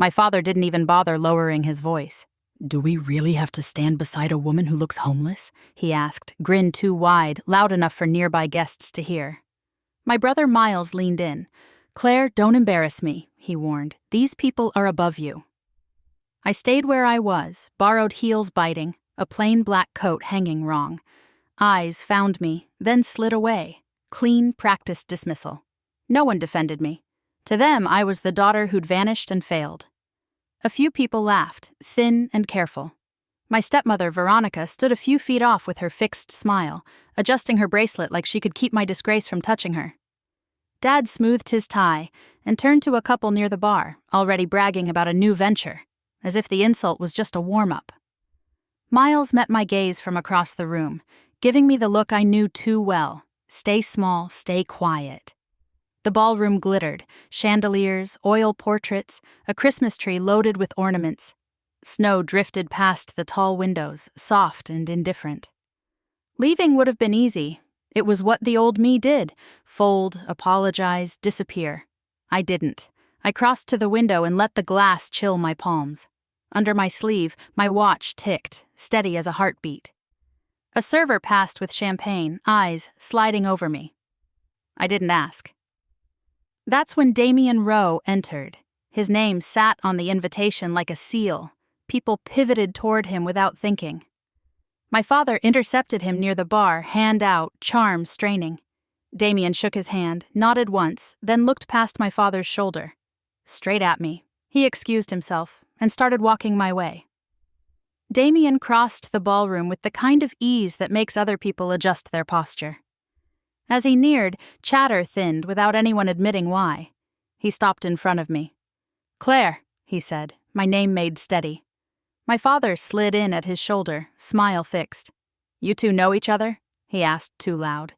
My father didn't even bother lowering his voice. "Do we really have to stand beside a woman who looks homeless?" he asked, grin too wide, loud enough for nearby guests to hear. My brother Miles leaned in. "Claire, don't embarrass me," he warned. "These people are above you." I stayed where I was, borrowed heels biting, a plain black coat hanging wrong. Eyes found me, then slid away. Clean, practiced dismissal. No one defended me. To them, I was the daughter who'd vanished and failed. A few people laughed, thin and careful. My stepmother, Veronica, stood a few feet off with her fixed smile, adjusting her bracelet like she could keep my disgrace from touching her. Dad smoothed his tie and turned to a couple near the bar, already bragging about a new venture, as if the insult was just a warm-up. Miles met my gaze from across the room, giving me the look I knew too well. Stay small, stay quiet. The ballroom glittered, chandeliers, oil portraits, a Christmas tree loaded with ornaments. Snow drifted past the tall windows, soft and indifferent. Leaving would have been easy. It was what the old me did: fold, apologize, disappear. I didn't. I crossed to the window and let the glass chill my palms. Under my sleeve, my watch ticked, steady as a heartbeat. A server passed with champagne, eyes sliding over me. I didn't ask. That's when Damian Rowe entered. His name sat on the invitation like a seal. People pivoted toward him without thinking. My father intercepted him near the bar, hand out, charm straining. Damian shook his hand, nodded once, then looked past my father's shoulder. Straight at me. He excused himself and started walking my way. Damian crossed the ballroom with the kind of ease that makes other people adjust their posture. As he neared, chatter thinned without anyone admitting why. He stopped in front of me. "Claire," he said, my name made steady. My father slid in at his shoulder, smile fixed. "You two know each other?" he asked too loud.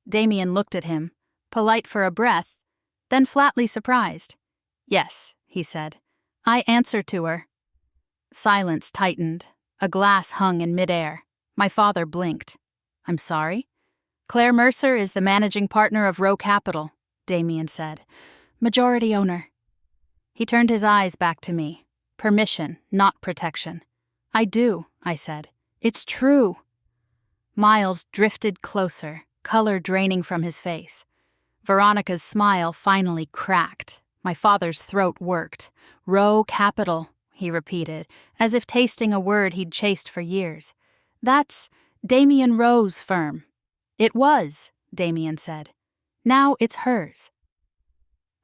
Damian looked at him, polite for a breath, then flatly surprised. "Yes," he said. "I answer to her." Silence tightened. A glass hung in midair. My father blinked. "I'm sorry?" "Claire Mercer is the managing partner of Rowe Capital," Damian said. "Majority owner." He turned his eyes back to me. Permission, not protection. "I do," I said. "It's true." Miles drifted closer, color draining from his face. Veronica's smile finally cracked. My father's throat worked. "Rowe Capital," he repeated, as if tasting a word he'd chased for years. "That's Damian Rowe's firm." "It was," Damian said. "Now it's hers."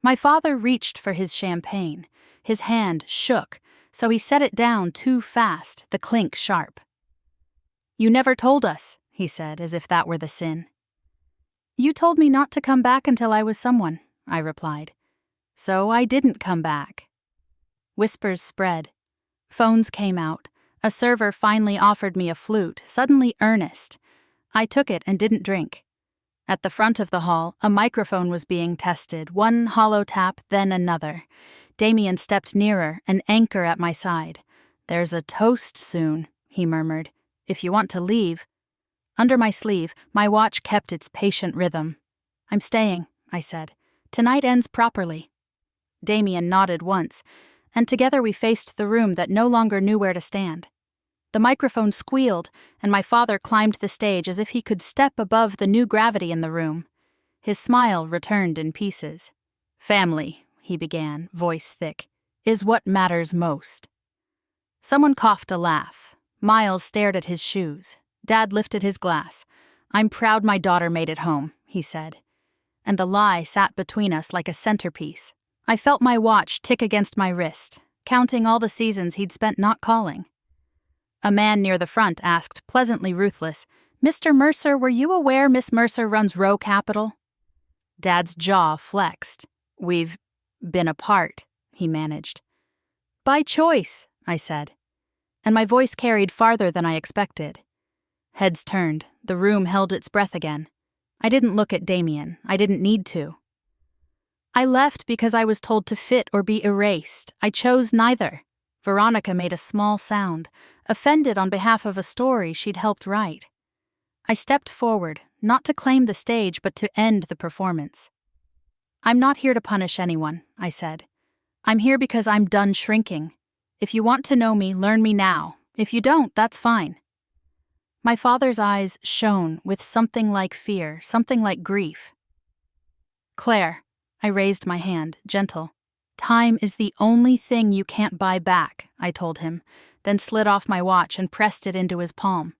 My father reached for his champagne. His hand shook, so he set it down too fast, the clink sharp. "You never told us," he said, as if that were the sin. "You told me not to come back until I was someone," I replied. "So I didn't come back." Whispers spread. Phones came out. A server finally offered me a flute, suddenly earnest. I took it and didn't drink. At the front of the hall, a microphone was being tested, one hollow tap, then another. Damian stepped nearer, an anchor at my side. "There's a toast soon," he murmured. "If you want to leave." Under my sleeve, my watch kept its patient rhythm. "I'm staying," I said. "Tonight ends properly." Damian nodded once, and together we faced the room that no longer knew where to stand. The microphone squealed, and my father climbed the stage as if he could step above the new gravity in the room. His smile returned in pieces. "Family," he began, voice thick, "is what matters most." Someone coughed a laugh. Miles stared at his shoes. Dad lifted his glass. "I'm proud my daughter made it home," he said. And the lie sat between us like a centerpiece. I felt my watch tick against my wrist, counting all the seasons he'd spent not calling. A man near the front asked, pleasantly ruthless, "Mr. Mercer, were you aware Miss Mercer runs Rowe Capital?" Dad's jaw flexed. "We've been apart," he managed. "By choice," I said. And my voice carried farther than I expected. Heads turned. The room held its breath again. I didn't look at Damian. I didn't need to. I left because I was told to fit or be erased. I chose neither. Veronica made a small sound, offended on behalf of a story she'd helped write. I stepped forward, not to claim the stage, but to end the performance. "I'm not here to punish anyone," I said. I'm here because I'm done shrinking. If you want to know me, learn me now. If you don't, that's fine." My father's eyes shone with something like fear, something like grief. "Claire," I raised my hand, gentle. "Time is the only thing you can't buy back," I told him, then slid off my watch and pressed it into his palm.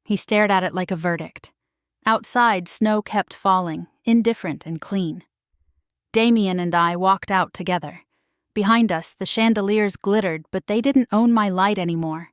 He stared at it like a verdict. Outside, snow kept falling, indifferent and clean. Damian and I walked out together. Behind us, the chandeliers glittered, but they didn't own my light anymore.